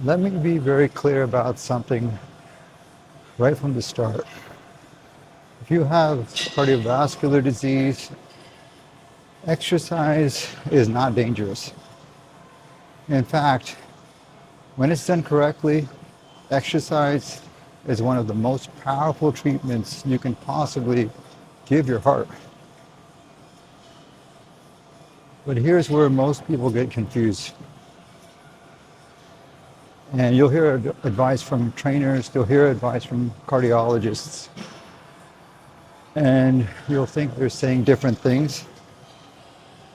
Let me be very clear about something right from the start. If you have cardiovascular disease, exercise is not dangerous. In fact, when it's done correctly, exercise is one of the most powerful treatments you can possibly give your heart. But here's where most people get confused. And you'll hear advice from trainers, you'll hear advice from cardiologists, and you'll think they're saying different things,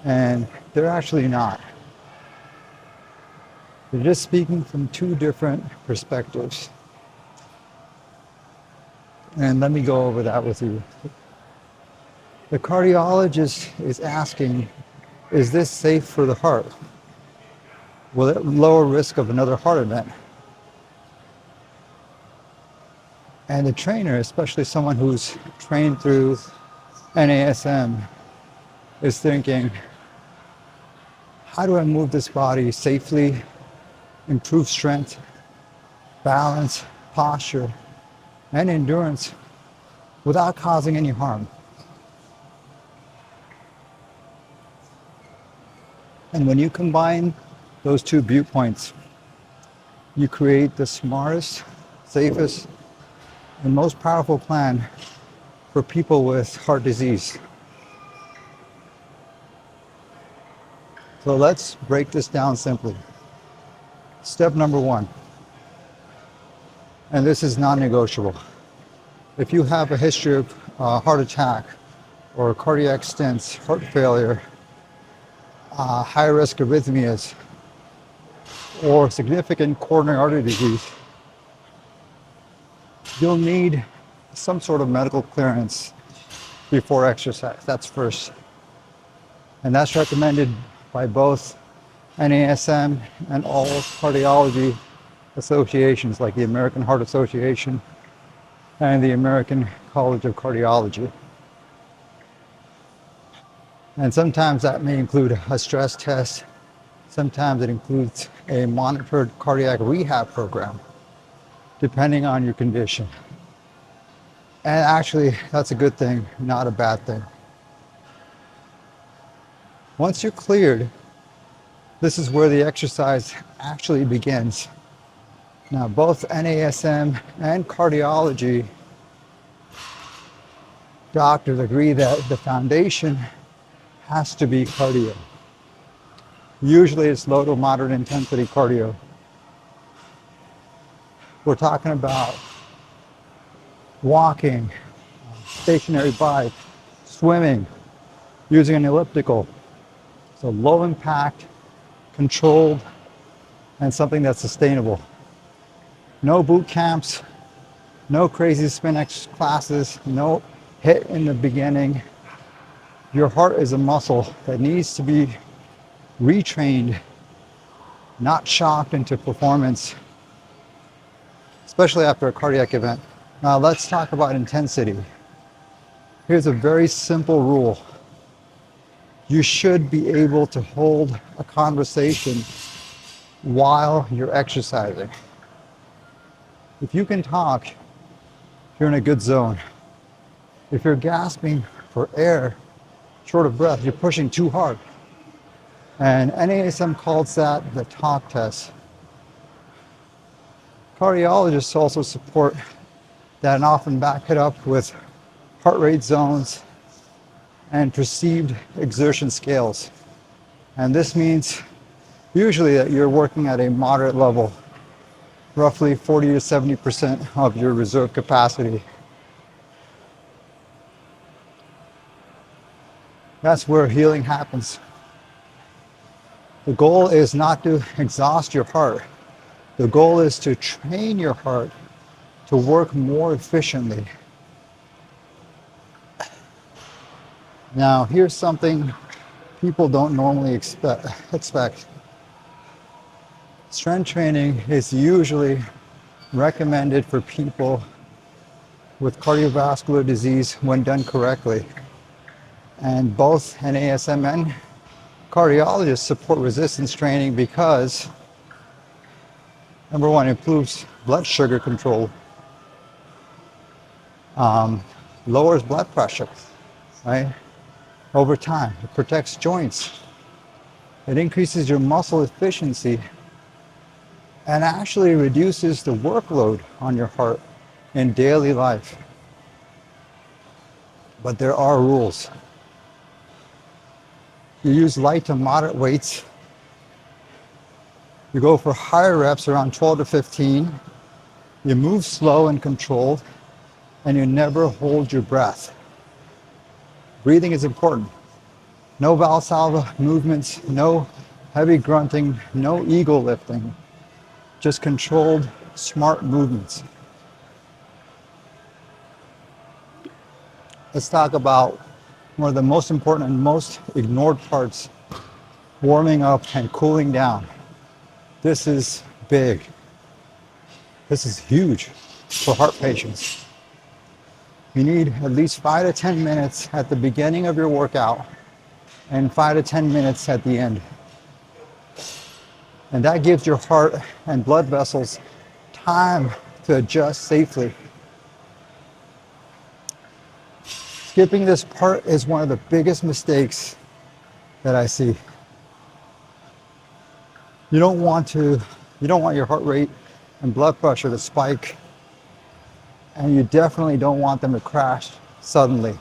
and they're actually not. They're just speaking from two different perspectives. And let me go over that with you. The cardiologist is asking, is this safe for the heart? Will it lower risk of another heart event? And the trainer, especially someone who's trained through NASM, is thinking, how do I move this body safely, improve strength, balance, posture, and endurance without causing any harm? And when you combine those two viewpoints, you create the smartest, safest, and most powerful plan for people with heart disease. So let's break this down simply. Step number one, and this is non-negotiable. If you have a history of heart attack or cardiac stents, heart failure, high risk arrhythmias, or significant coronary artery disease, you'll need some sort of medical clearance before exercise. That's first. And that's recommended by both NASM and all cardiology associations like the American Heart Association and the American College of Cardiology. And sometimes that may include a stress test. Sometimes it includes a monitored cardiac rehab program, depending on your condition. And actually, that's a good thing, not a bad thing. Once you're cleared, this is where the exercise actually begins. Now, both NASM and cardiology doctors agree that the foundation has to be cardio. Usually it's low to moderate intensity cardio. We're talking about walking, stationary bike, swimming, using an elliptical. So low impact, controlled, and something that's sustainable. No boot camps, no crazy spin X classes, no hit in the beginning. Your heart is a muscle that needs to be retrained, not shocked into performance, especially after a cardiac event. Now let's talk about intensity. Here's a very simple rule. You should be able to hold a conversation while you're exercising. If you can talk, you're in a good zone. If you're gasping for air, short of breath, you're pushing too hard. And NASM calls that the talk test. Cardiologists also support that and often back it up with heart rate zones and perceived exertion scales. And this means usually that you're working at a moderate level, roughly 40 to 70% of your reserve capacity. That's where healing happens. The goal is not to exhaust your heart. The goal is to train your heart to work more efficiently. Now, here's something people don't normally expect. Strength training is usually recommended for people with cardiovascular disease when done correctly. And both NASM and cardiologists support resistance training because Number one, improves blood sugar control, lowers blood pressure, right? Over time, it protects joints. It increases your muscle efficiency and actually reduces the workload on your heart in daily life. But there are rules. You use light to moderate weights. You go for higher reps around 12 to 15. You move slow and controlled, and you never hold your breath. Breathing is important. No Valsalva movements, no heavy grunting, no ego lifting. Just controlled, smart movements. Let's talk about one of the most important and most ignored parts, warming up and cooling down. This is big. This is huge for heart patients. You need at least 5 to 10 minutes at the beginning of your workout and 5 to 10 minutes at the end. And that gives your heart and blood vessels time to adjust safely. Skipping this part is one of the biggest mistakes that I see. You don't want your heart rate and blood pressure to spike, and you definitely don't want them to crash suddenly.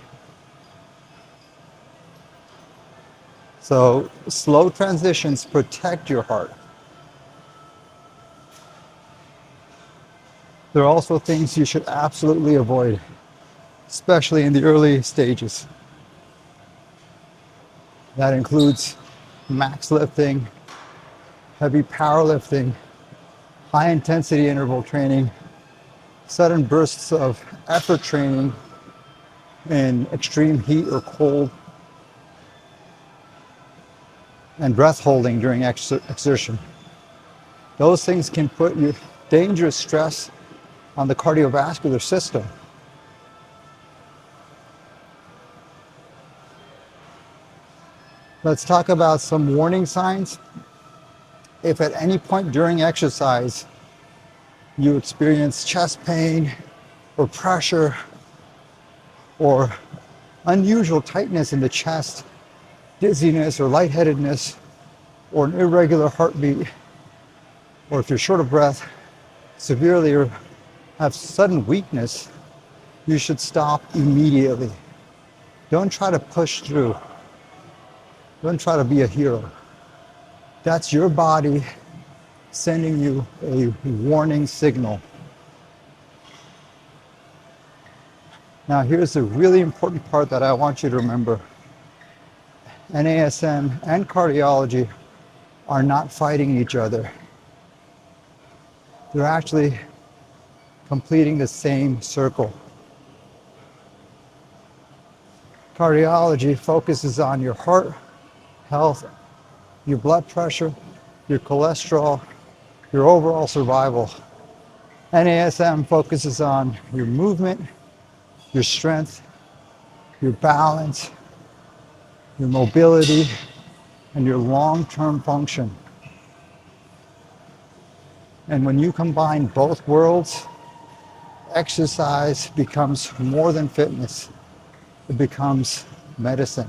So slow transitions protect your heart. There are also things you should absolutely avoid, especially in the early stages. That includes max lifting, heavy powerlifting, high intensity interval training, sudden bursts of effort training in extreme heat or cold, and breath holding during exertion. Those things can put you dangerous stress on the cardiovascular system. Let's talk about some warning signs. If at any point during exercise you experience chest pain or pressure or unusual tightness in the chest, dizziness or lightheadedness, or an irregular heartbeat, or if you're short of breath, severely or have sudden weakness, you should stop immediately. Don't try to push through. Don't try to be a hero. That's your body sending you a warning signal. Now here's the really important part that I want you to remember. NASM and cardiology are not fighting each other. They're actually completing the same circle. Cardiology focuses on your heart health, your blood pressure, your cholesterol, your overall survival. NASM focuses on your movement, your strength, your balance, your mobility, and your long-term function. And when you combine both worlds, exercise becomes more than fitness. It becomes medicine.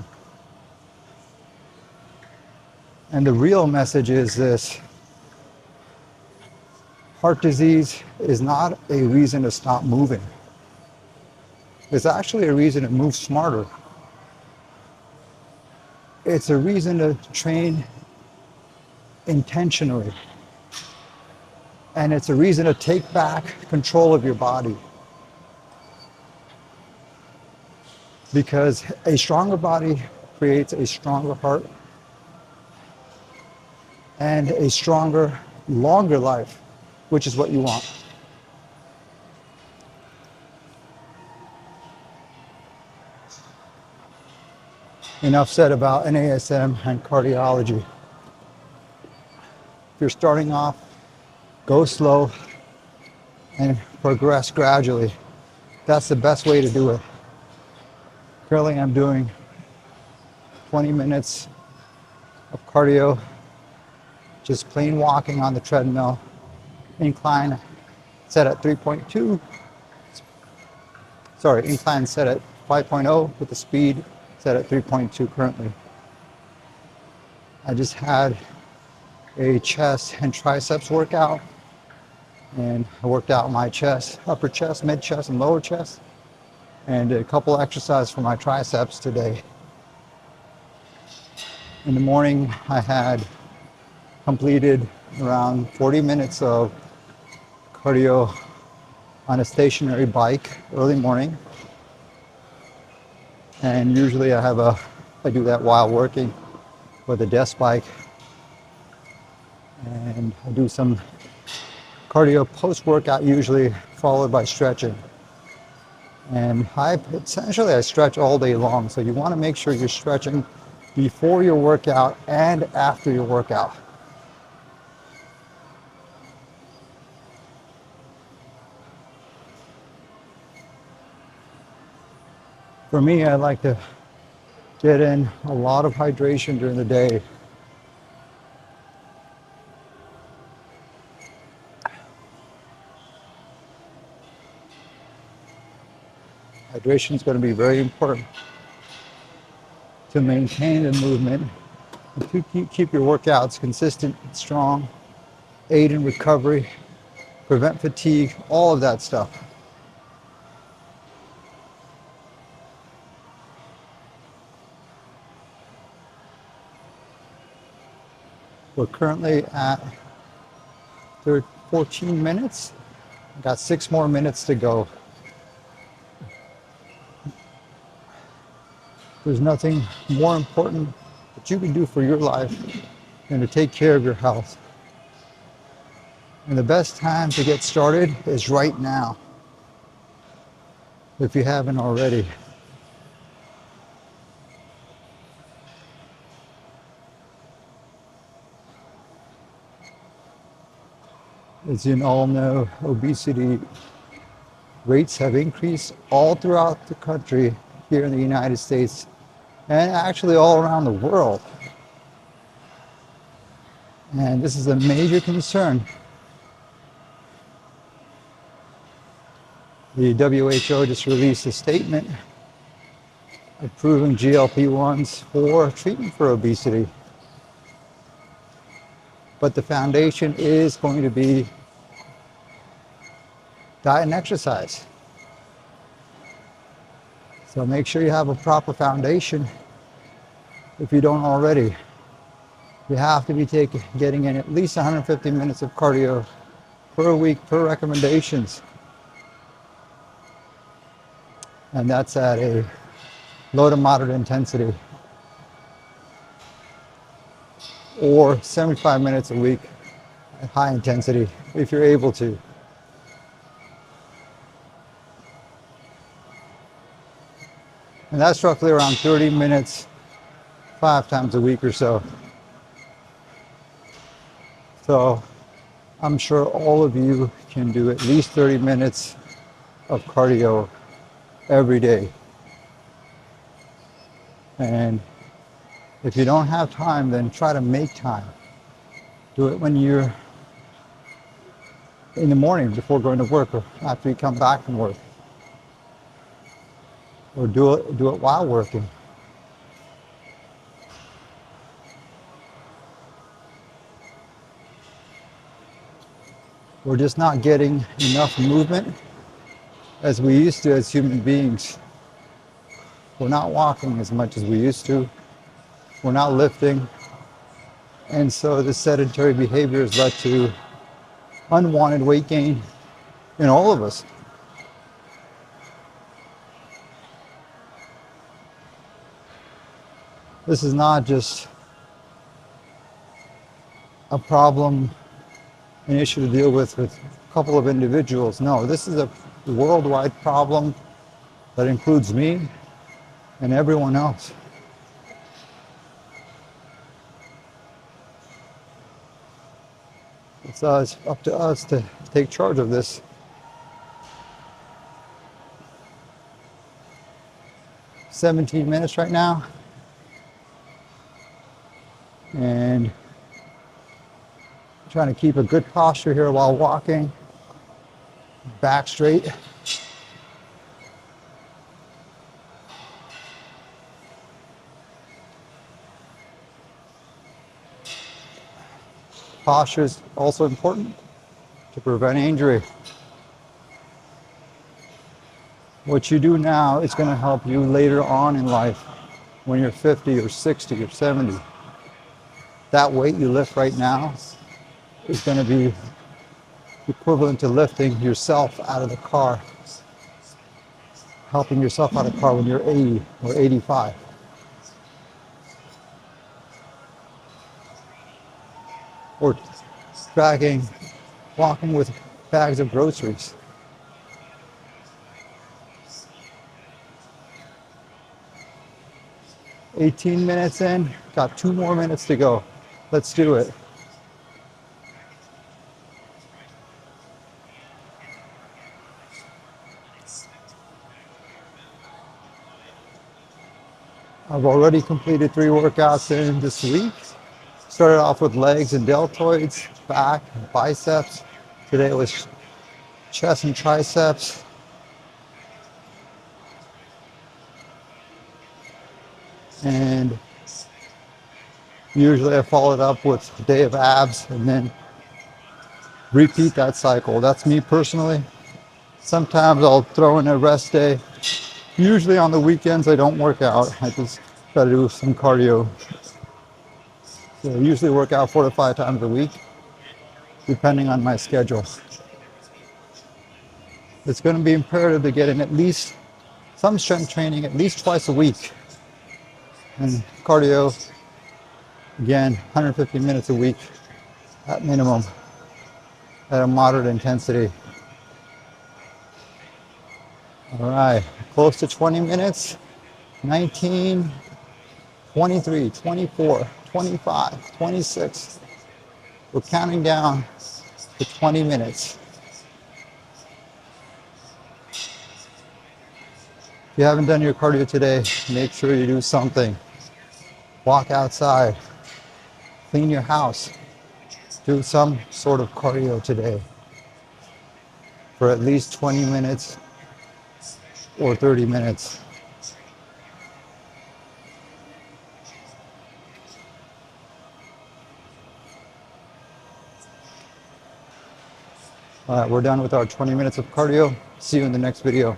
And the real message is this: heart disease is not a reason to stop moving. It's actually a reason to move smarter. It's a reason to train intentionally. And it's a reason to take back control of your body. Because a stronger body creates a stronger heart and a stronger, longer life, which is what you want. Enough said about NASM and cardiology. If you're starting off, go slow and progress gradually. That's the best way to do it. Currently I'm doing 20 minutes of cardio, just plain walking on the treadmill, incline set at 3.2. Sorry, incline set at 5.0 with the speed set at 3.2 currently. I just had a chest and triceps workout, and I worked out my chest, upper chest, mid chest, and lower chest, and a couple exercises for my triceps today. In the morning, I had completed around 40 minutes of cardio on a stationary bike early morning. And usually I do that while working with a desk bike. And I do some cardio post-workout, usually followed by stretching. And essentially I stretch all day long. So you want to make sure you're stretching before your workout and after your workout. For me, I like to get in a lot of hydration during the day. Hydration is going to be very important to maintain the movement and to keep your workouts consistent and strong, aid in recovery, prevent fatigue, all of that stuff. We're currently at 14 minutes. I've got 6 more minutes to go. There's nothing more important that you can do for your life than to take care of your health. And the best time to get started is right now, if you haven't already. As you all know, obesity rates have increased all throughout the country here in the United States and actually all around the world. And this is a major concern. The WHO just released a statement approving GLP-1s for treatment for obesity. But the foundation is going to be diet and exercise. So make sure you have a proper foundation if you don't already. You have to be getting in at least 150 minutes of cardio per week per recommendations. And that's at a low to moderate intensity. Or 75 minutes a week at high intensity if you're able to. And that's roughly around 30 minutes, 5 times a week or so. So I'm sure all of you can do at least 30 minutes of cardio every day. And if you don't have time, then try to make time. Do it when you're in the morning before going to work or after you come back from work. Or do it while working. We're just not getting enough movement as we used to as human beings. We're not walking as much as we used to. We're not lifting. And so the sedentary behavior has led to unwanted weight gain in all of us. This is not just a problem, an issue to deal with a couple of individuals. No, this is a worldwide problem that includes me and everyone else. It's up to us to take charge of this. "17 minutes right now. And Trying to keep a good posture here while walking. Back straight. Posture is also important to prevent injury. What you do now is going to help you later on in life when you're 50 or 60 or 70. That weight you lift right now is going to be equivalent to lifting yourself out of the car, helping yourself out of the car when you're 80 or 85. Or walking with bags of groceries. "18 minutes in, got 2 more minutes to go. Let's do it." I've already completed 3 workouts in this week. Started off with legs and deltoids, back, biceps. Today was chest and triceps. And usually I follow it up with a day of abs and then repeat that cycle. That's me personally. Sometimes I'll throw in a rest day. Usually on the weekends I don't work out. I just try to do some cardio. So I usually work out 4 to 5 times a week, depending on my schedule. It's going to be imperative to get in at least some strength training at least twice a week. And cardio, again, 150 minutes a week at minimum, at a moderate intensity. All right, close to 20 minutes, 19, 23, 24, 25, 26. We're counting down to 20 minutes. If you haven't done your cardio today, make sure you do something. Walk outside, clean your house, do some sort of cardio today for at least 20 minutes or 30 minutes. All right, we're done with our 20 minutes of cardio. See you in the next video.